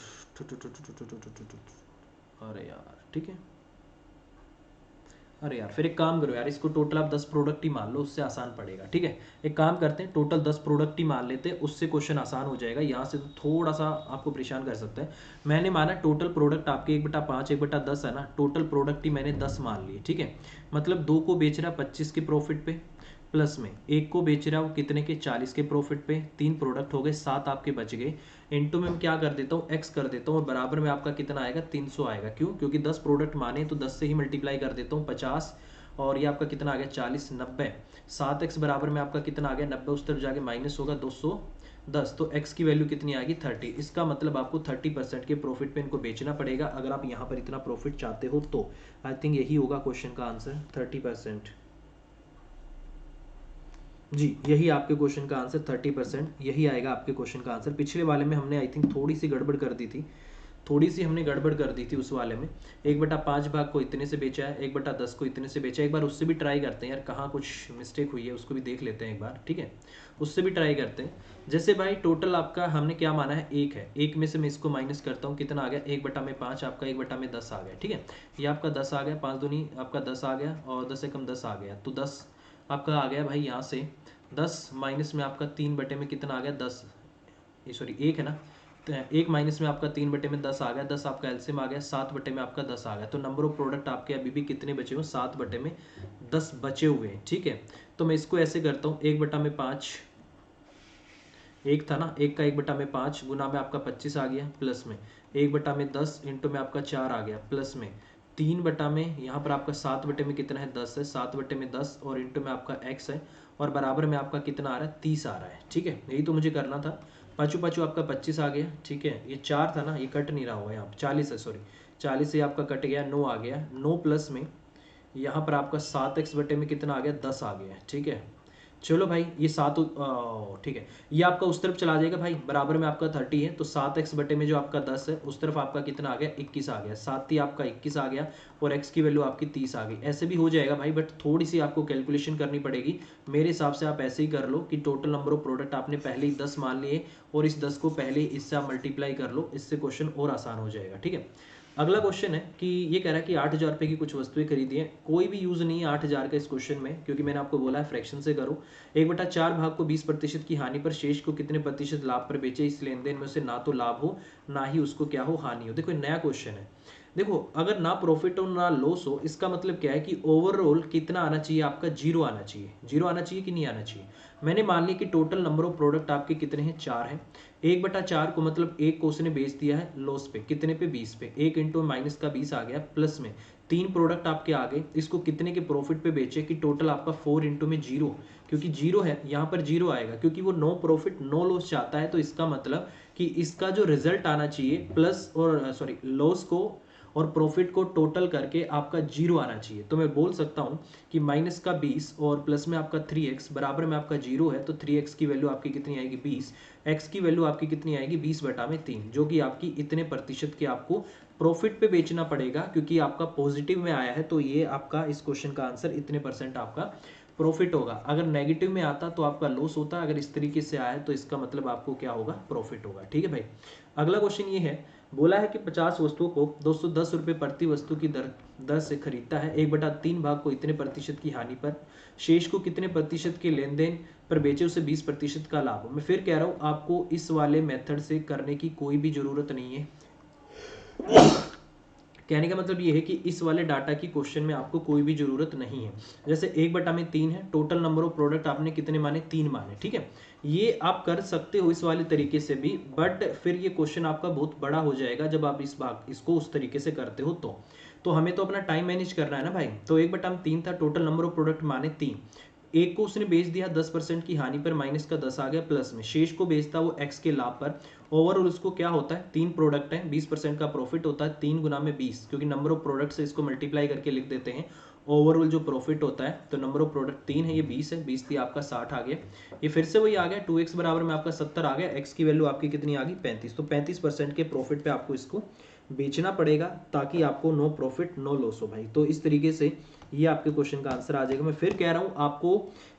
अरे यार, ठीक है। अरे यार फिर एक काम करो यार, इसको टोटल आप 10 प्रोडक्ट ही मान लो, उससे आसान पड़ेगा, ठीक है। एक काम करते हैं, टोटल 10 प्रोडक्ट ही मान लेते हैं, उससे क्वेश्चन आसान हो जाएगा। यहाँ से तो थोड़ा सा आपको परेशान कर सकता है। मैंने माना टोटल प्रोडक्ट आपके 1/5 1/10 है ना, टोटल प्रोडक्ट ही मैंने 10 मान लिए, ठीक है। मतलब 2 को बेच रहा 25 के प्रॉफिट पे, प्लस में एक को बेच रहा हूँ कितने के 40 के प्रॉफिट पे, 3 प्रोडक्ट हो गए, 7 आपके बच गए, इनटू में क्या कर देता हूँ x कर देता हूँ और बराबर में आपका कितना आएगा 300 आएगा। क्यों? क्योंकि 10 प्रोडक्ट माने तो 10 से ही मल्टीप्लाई कर देता हूँ 50 और ये आपका कितना आ गया 40 90, 7x बराबर में आपका कितना आ गया 90, उस तरफ जाके माइनस होगा 210, तो x की वैल्यू कितनी आएगी 30। इसका मतलब आपको 30% के प्रॉफिट पे इनको बेचना पड़ेगा अगर आप यहाँ पर इतना प्रॉफिट चाहते हो तो। आई थिंक यही होगा क्वेश्चन का आंसर 30%। जी यही आपके क्वेश्चन का आंसर 30%, यही आएगा आपके क्वेश्चन का आंसर। पिछले वाले में हमने आई थिंक थोड़ी सी गड़बड़ कर दी थी, थोड़ी सी हमने गड़बड़ कर दी थी उस वाले में। 1/5 भाग को इतने से बेचा है, 1/10 को इतने से बेचा है। एक बार उससे भी ट्राई करते हैं यार, कहाँ कुछ मिस्टेक हुई है उसको भी देख लेते हैं एक बार, ठीक है, उससे भी ट्राई करते हैं। जैसे भाई टोटल आपका हमने क्या माना है 1 है, 1 में से मैं इसको माइनस करता हूँ, कितना आ गया 1/5 आपका 1/10 आ गया, ठीक है, ये आपका 10 आ गया, 5 दूनी आपका 10 आ गया और 10 से कम 10 आ गया, तो 10 आपका आ गया भाई यहाँ से 10 माइनस में आपका 3 में कितना आ गया 10, ये सॉरी 1 है ना, तो 1 माइनस में आपका 3/10 आ गया, 10 आपका एलसीएम आ गया, 7 में आपका 10 आ गया, तो नंबर ऑफ प्रोडक्ट आपके अभी भी कितने बचे हुए 7/10 बचे हुए हैं, ठीक है। तो मैं इसको ऐसे करता हूँ 1/5, एक था ना, एक का 1/5 गुना में आपका 25 आ गया, प्लस में 1/10 इंटू में आपका 4 आ गया, प्लस में 3 में यहाँ पर आपका 7 में कितना है 10 है, 7/10 और इंटू में आपका x है और बराबर में आपका कितना आ रहा है 30 आ रहा है, ठीक है, यही तो मुझे करना था। पाँचों पाँचों आपका 25 आ गया, ठीक है, ये 4 था ना, ये कट नहीं रहा हुआ यहाँ पर 40 है, सॉरी 40 से आपका कट गया 9 आ गया, 9 प्लस में यहाँ पर आपका 7x में कितना आ गया 10 आ गया, ठीक है। चलो भाई ये 7 ठीक है, ये आपका उस तरफ चला जाएगा भाई, बराबर में आपका 30 है, तो 7x में जो आपका 10 है उस तरफ आपका कितना आ गया 21 आ गया, 7 ही आपका 21 आ गया और x की वैल्यू आपकी 30 आ गई। ऐसे भी हो जाएगा भाई, बट थोड़ी सी आपको कैलकुलेशन करनी पड़ेगी। मेरे हिसाब से आप ऐसे ही कर लो कि टोटल नंबर ऑफ प्रोडक्ट आपने पहले ही 10 मान लिए और इस 10 को पहले इससे आप मल्टीप्लाई कर लो, इससे क्वेश्चन और आसान हो जाएगा, ठीक है। अगला क्वेश्चन है कि ये कह रहा है कि 8,000 रुपये की कुछ वस्तुएं खरीदी हैं, कोई भी यूज़ नहीं है 8,000 का इस क्वेश्चन में, क्योंकि मैंने आपको बोला है फ्रैक्शन से करो। 1/4 भाग को 20% की हानि पर शेष को कितने प्रतिशत लाभ पर बेचे, इस लेन देन में से ना तो लाभ हो ना ही उसको क्या हो हानि हो। देखो नया क्वेश्चन है, देखो अगर ना प्रॉफिट हो ना लॉस हो, इसका मतलब क्या है कि ओवरऑल कितना आना चाहिए आपका 0 आना चाहिए, 0 आना चाहिए कि नहीं आना चाहिए। मैंने मान लिया कि टोटल नंबर ऑफ प्रोडक्ट आपके कितने हैं 4 हैं, 1/4 को मतलब एक को उसने बेच दिया है लॉस पे, कितने पे 20 पे, 1 इंटू माइनस का 20 आ गया, प्लस में 3 प्रोडक्ट आपके आ गए, इसको कितने के प्रॉफिट पे बेचे कि टोटल आपका 4 इंटू में 0, क्योंकि 0 है यहाँ पर 0 आएगा क्योंकि वो नो प्रॉफिट नो लॉस चाहता है, तो इसका मतलब कि इसका जो रिजल्ट आना चाहिए प्लस और सॉरी लॉस को और प्रॉफिट को टोटल करके आपका 0 आना चाहिए। तो मैं बोल सकता हूँ कि माइनस का 20 और प्लस में आपका 3x बराबर में आपका 0 है, तो 3x की वैल्यू आपकी कितनी आएगी 20, x की वैल्यू आपकी कितनी आएगी 20/3, जो कि आपकी इतने प्रतिशत के आपको प्रॉफिट पे बेचना पड़ेगा, क्योंकि आपका पॉजिटिव में आया है तो ये आपका इस क्वेश्चन का आंसर इतने % आपका प्रॉफिट होगा। अगर नेगेटिव में आता तो आपका लॉस होता, अगर इस तरीके से आया तो इसका मतलब आपको क्या होगा प्रॉफिट होगा, ठीक है भाई। अगला क्वेश्चन ये है, बोला है कि 50 वस्तुओं को 210 रुपये प्रति वस्तु की दर से खरीदता है, 1/3 भाग को इतने प्रतिशत की हानि पर, शेष को कितने प्रतिशत के लेन देन पर बेचे, उसे 20% का लाभ हो। मैं फिर कह रहा हूँ आपको इस वाले मेथड से करने की कोई भी जरूरत नहीं है। कहने का मतलब ये है कि इस वाले डाटा की क्वेश्चन में आपको कोई भी जरूरत नहीं है। जैसे 1/3 है, टोटल नंबर ऑफ प्रोडक्ट आपने कितने माने 3 माने, ठीक है, ये आप कर सकते हो इस वाले तरीके से भी, बट फिर ये क्वेश्चन आपका बहुत बड़ा हो जाएगा जब आप इसको उस तरीके से करते हो तो हमें तो अपना टाइम मैनेज करना है ना भाई। तो 1/3 था, टोटल नंबर ऑफ प्रोडक्ट माने 3, एक को उसने बेच दिया 10% की हानि पर, माइनस का 10 आ गया, प्लस में शेष को बेचता वो x के लाभ पर, ओवरऑल उसको क्या होता है 3 प्रोडक्ट है, 20% का प्रॉफिट होता है, 3 गुना में 20, क्योंकि नंबर ऑफ प्रोडक्ट से इसको मल्टीप्लाई करके लिख देते हैं ओवरऑल जो प्रॉफिट होता है। तो नंबर ऑफ प्रोडक्ट 3 है, ये 20 है, 20 थी आपका 60 आ गया, ये फिर से वही आ गया 2x बराबर में आपका 70 आ गया, x की वैल्यू आपकी कितनी आ गई 35, तो 35% के प्रॉफिट पे आपको इसको बेचना पड़ेगा ताकि आपको नो प्रॉफिट नो लॉस हो भाई। तो इस तरीके से ये आपके क्वेश्चन का आंसर आ जाएगा। मैं फिर कह रहा हूँ आपको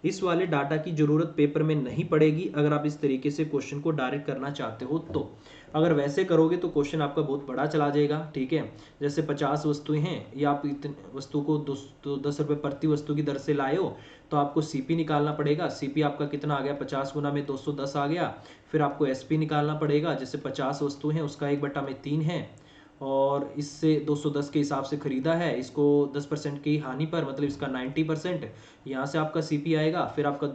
इस वाले डाटा की जरूरत पेपर में नहीं पड़ेगी अगर आप इस तरीके से क्वेश्चन को डायरेक्ट करना चाहते हो तो। अगर वैसे करोगे तो क्वेश्चन आपका बहुत बड़ा चला जाएगा, ठीक है। जैसे 50 वस्तुएं हैं या आप इतने वस्तु को 10 रुपये प्रति वस्तु की दर से लाए हो, तो आपको सीपी निकालना पड़ेगा। सीपी आपका कितना आ गया 50 गुना में 210 आ गया। फिर आपको एसपी निकालना पड़ेगा, जैसे 50 वस्तु हैं उसका 1/3 है, और इससे 210 के हिसाब से खरीदा है इसको 10% की हानि पर, मतलब इसका 90%। यहाँ से आपका सीपी आएगा, फिर आपका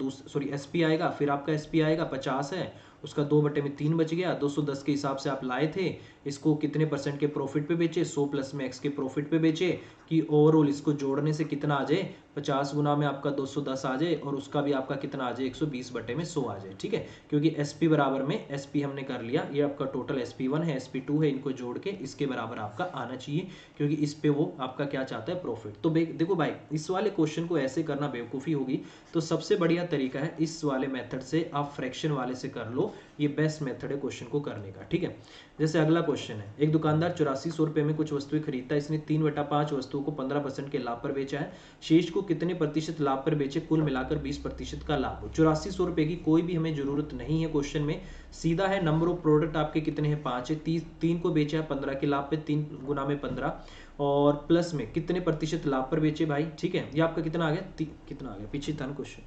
एसपी आएगा, फिर आपका एसपी आएगा 50 है, उसका 2/3 बच गया। 210 के हिसाब से आप लाए थे, इसको कितने परसेंट के प्रॉफिट पे बेचे, 100 प्लस में एक्स के प्रॉफिट पे बेचे, कि ओवरऑल इसको जोड़ने से कितना आ जाए, 50 गुना में आपका 210 आ जाए और उसका भी आपका कितना आ जाए, 120/100 आ जाए। ठीक है, क्योंकि एसपी बराबर में एसपी हमने कर लिया, ये आपका टोटल SP1 है, SP2 है, इनको जोड़ के इसके बराबर आपका आना चाहिए, क्योंकि इस पे वो आपका क्या चाहता है, प्रॉफिट। तो देखो भाई, इस वाले क्वेश्चन को ऐसे करना बेवकूफ़ी होगी, तो सबसे बढ़िया तरीका है इस वाले मेथड से आप फ्रैक्शन वाले से कर लो, ये बेस्ट मेथड है क्वेश्चन को करने का। ठीक है, जैसे अगला क्वेश्चन है, एक दुकानदार 8400 रुपये में कुछ वस्तुएं खरीदता है, इसने 3/5 वस्तुओं को 15% के लाभ पर बेचा है, शेष को कितने प्रतिशत लाभ पर बेचे, कुल मिलाकर 20% का लाभ हो। 8400 रुपये की कोई भी हमें जरूरत नहीं है क्वेश्चन में, सीधा है नंबर ऑफ प्रोडक्ट आपके कितने हैं, 5 है, 3 को बेचा है 15 के लाभ पे, 3 गुना में 15, और प्लस में कितने प्रतिशत लाभ पर बेचे भाई। ठीक है, ये आपका कितना आ गया, कितना आ गया, पीछे था ना क्वेश्चन,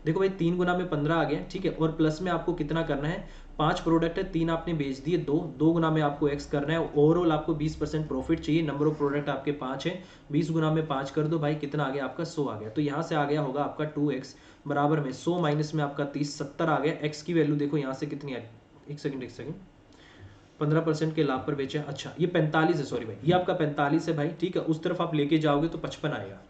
देखो भाई 3 गुना में 15 आ गया। ठीक है, और प्लस में आपको कितना करना है, 5 प्रोडक्ट है, 3 आपने बेच दिए, 2 गुना में आपको एक्स करना है, ओवरऑल आपको 20% प्रॉफिट चाहिए, नंबर ऑफ प्रोडक्ट आपके 5 है, 20 गुना में 5 कर दो भाई, कितना आ गया आपका 100 आ गया। तो यहाँ से आ गया होगा आपका 2x बराबर में 100 माइनस में आपका 30, 70 आ गया। एक्स की वैल्यू देखो यहाँ से कितनी है, एक सेकंड 15% के लाभ पर बेचा, अच्छा ये 45 है, सॉरी भाई, ये आपका 45 है भाई। ठीक है, उस तरफ आप लेके जाओगे तो 55 आएगा,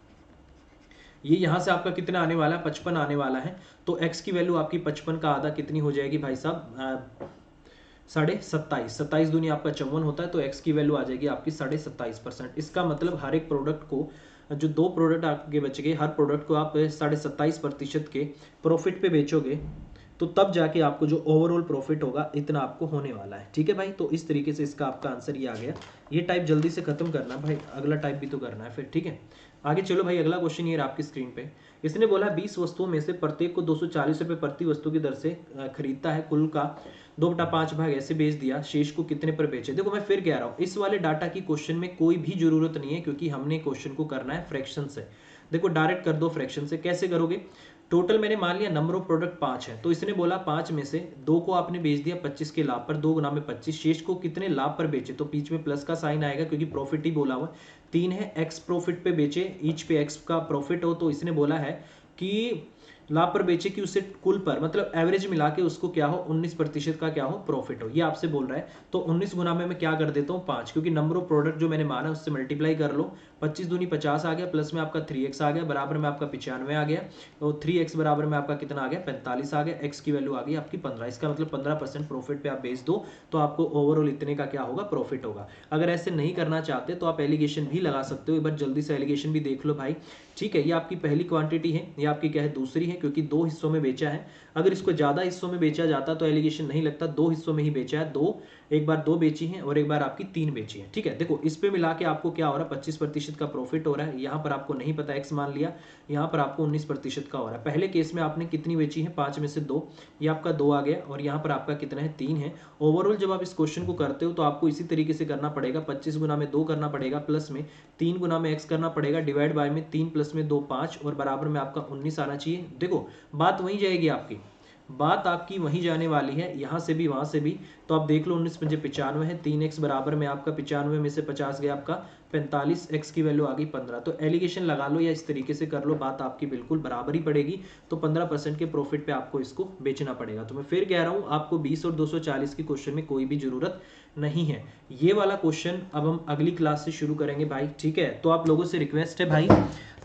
ये यहाँ से आपका कितना आने वाला है, 55 आने वाला है। तो x की वैल्यू आपकी 55 का आधा कितनी हो जाएगी भाई साहब, 27.5, 27 दूनी आपका 54 होता है, तो x की वैल्यू आ जाएगी आपकी 27.5%। इसका मतलब हर एक प्रोडक्ट को, जो 2 प्रोडक्ट आपके बच गए, हर प्रोडक्ट को आप 27.5% के प्रॉफिट पे बेचोगे, तो तब जाके आपको जो ओवरऑल प्रॉफिट होगा इतना आपको होने वाला है। ठीक है भाई, तो इस तरीके से इसका आपका आंसर ये आ गया। ये टाइप जल्दी से खत्म करना भाई, अगला टाइप भी तो करना है फिर। ठीक है, आगे चलो भाई, अगला क्वेश्चन ये रहा आपकी स्क्रीन पे। इसने बोला 20 वस्तुओं में से प्रत्येक को 240 रुपये प्रति वस्तु की दर से खरीदता है, कुल का 2/5 भाग ऐसे बेच दिया, शेष को कितने पर बेचे। देखो मैं फिर कह रहा हूँ, इस वाले डाटा की क्वेश्चन में कोई भी जरूरत नहीं है, क्योंकि हमने क्वेश्चन को करना है फ्रैक्शन से। देखो डायरेक्ट कर दो फ्रैक्शन से, कैसे करोगे, टोटल मैंने मान लिया नंबर ऑफ प्रोडक्ट 5 है, तो इसने बोला 5 में से 2 को आपने बेच दिया 25 के लाभ पर, 2 गुना में 25, शेष को कितने लाभ पर बेचे, तो बीच में प्लस का साइन आएगा क्योंकि प्रॉफिट ही बोला हुआ। 3 है एक्स प्रॉफिट पे बेचे, ईच पे एक्स का प्रॉफिट हो, तो इसने बोला है कि लाभ पर बेचे कि उससे कुल पर, मतलब एवरेज मिला के उसको क्या हो, 19% का क्या हो, प्रॉफिट हो, ये आपसे बोल रहा है। तो 19 गुना में मैं क्या कर देता हूँ 5, क्योंकि नंबर ऑफ प्रोडक्ट जो मैंने माना उससे मल्टीप्लाई कर लो, 25 दूनी 50 आ गया, प्लस में आपका 3x आ गया, बराबर में आपका 95 आ गया, तो 3x बराबर में आपका कितना आ गया, 45 आ गया, x की वैल्यू आ गई आपकी 15। इसका मतलब 15% प्रॉफिट पे आप बेच दो तो आपको ओवरऑल इतने का क्या होगा, प्रॉफिट होगा। अगर ऐसे नहीं करना चाहते तो आप एलिगेशन भी लगा सकते हो, एक बार जल्दी से एलिगेशन भी देख लो भाई। ठीक है, ये आपकी पहली क्वांटिटी है, ये आपकी क्या है, दूसरी है, क्योंकि 2 हिस्सों में बेचा है। अगर इसको ज्यादा हिस्सों में बेचा जाता तो एलिगेशन नहीं लगता, 2 हिस्सों में ही बेचा है, एक बार 2 बेची है और एक बार आपकी 3 बेची है। ठीक है, देखो इस पे मिला के आपको क्या हो रहा है, 25% का प्रॉफिट हो रहा है। यहाँ पर आपको नहीं पता एक्स मान लिया, यहाँ पर आपको 19% का हो रहा है। पहले केस में आपने कितनी बेची है, 5 में से 2, ये आपका 2 आ गया, और यहाँ पर आपका कितना है, 3 है। ओवरऑल जब आप इस क्वेश्चन को करते हो तो आपको इसी तरीके से करना पड़ेगा, 25 गुना में 2 करना पड़ेगा, प्लस में 3 गुना में एक्स करना पड़ेगा, डिवाइड बाय में 3 प्लस में 2 5, और बराबर में आपका 19 आना चाहिए। देखो बात वहीं जाएगी आपकी, बात आपकी वहीं जाने वाली है, यहाँ से भी वहाँ से भी। तो आप देख लो 19 पंजे 95 है, 3x बराबर में आपका 95 में से 50 गया आपका 45, x की वैल्यू आ गई 15। तो एलिगेशन लगा लो या इस तरीके से कर लो, बात आपकी बिल्कुल बराबर ही पड़ेगी। तो 15% के प्रॉफिट पे आपको इसको बेचना पड़ेगा। तो मैं फिर कह रहा हूँ, आपको 20 और 240 की क्वेश्चन में कोई भी जरूरत नहीं है। ये वाला क्वेश्चन अब हम अगली क्लास से शुरू करेंगे भाई। ठीक है, तो आप लोगों से रिक्वेस्ट है भाई,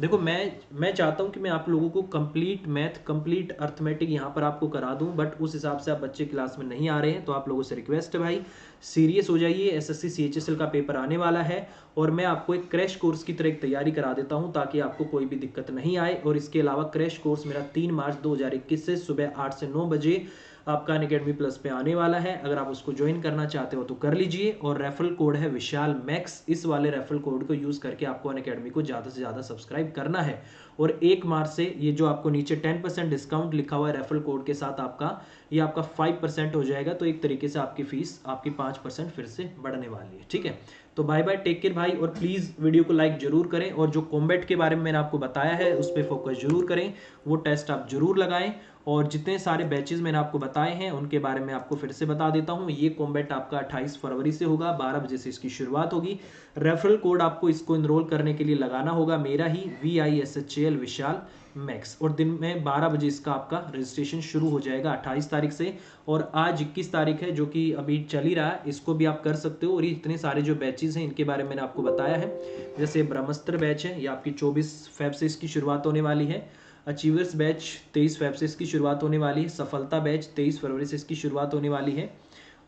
देखो मैं चाहता हूं कि मैं आप लोगों को कंप्लीट मैथ, कंप्लीट अर्थमेटिक यहां पर आपको करा दूं, बट उस हिसाब से आप बच्चे क्लास में नहीं आ रहे हैं। तो आप लोगों से रिक्वेस्ट है भाई, सीरियस हो जाइए, एसएससी CHSL का पेपर आने वाला है, और मैं आपको एक क्रैश कोर्स की तरह एक तैयारी करा देता हूं, ताकि आपको कोई भी दिक्कत नहीं आए। और इसके अलावा क्रैश कोर्स मेरा 3 मार्च 2021 से सुबह 8 से 9 बजे आपका अनअकैडमी प्लस पे आने वाला है। अगर आप उसको ज्वाइन करना चाहते हो तो कर लीजिए, और रेफरल कोड है विशाल मैक्स, इस वाले रेफरल कोड को यूज करके आपको अनअकैडमी को ज़्यादा से ज़्यादा सब्सक्राइब करना है। और 1 मार्च से ये जो आपको नीचे 10% डिस्काउंट लिखा हुआ है रेफरल कोड के साथ, आपका ये आपका 5% हो जाएगा। तो एक तरीके से आपकी फीस आपकी 5% फिर से बढ़ने वाली है। ठीक है, तो बाय बाय, टेक केयर भाई, और प्लीज़ वीडियो को लाइक जरूर करें, और जो कॉम्बैट के बारे में मैंने आपको बताया है उस पर फोकस जरूर करें, वो टेस्ट आप जरूर लगाएं। और जितने सारे बैचेस मैंने आपको बताए हैं उनके बारे में आपको फिर से बता देता हूँ। ये कॉम्बैट आपका 28 फरवरी से होगा, 12 बजे से इसकी शुरुआत होगी। रेफरल कोड आपको इसको इनरोल करने के लिए लगाना होगा, मेरा ही VISHAL विशाल मैक्स, और दिन में 12 बजे इसका आपका रजिस्ट्रेशन शुरू हो जाएगा 28 तारीख से। और आज 21 तारीख है जो कि अभी चल ही रहा है, इसको भी आप कर सकते हो। और ये इतने सारे जो बैचेस हैं इनके बारे में मैंने आपको बताया है। जैसे ब्रह्मस्त्र बैच है, ये आपकी 24 फेब से इसकी शुरुआत होने वाली है। अचीवर्स बैच 23 फेब से इसकी शुरुआत होने वाली है। सफलता बैच 23 फरवरी से इसकी शुरुआत होने वाली है।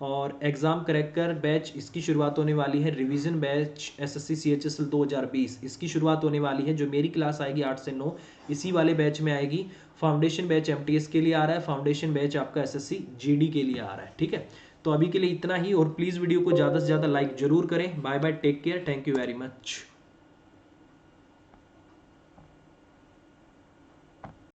और एग्ज़ाम क्रैकर बैच इसकी शुरुआत होने वाली है। रिवीजन बैच SSC CHSL 2020 इसकी शुरुआत होने वाली है, जो मेरी क्लास आएगी 8 से 9 इसी वाले बैच में आएगी। फाउंडेशन बैच MTS के लिए आ रहा है, फाउंडेशन बैच आपका SSC GD के लिए आ रहा है। ठीक है, तो अभी के लिए इतना ही, और प्लीज़ वीडियो को ज़्यादा से ज़्यादा लाइक जरूर करें। Bye bye, take care, thank you very much.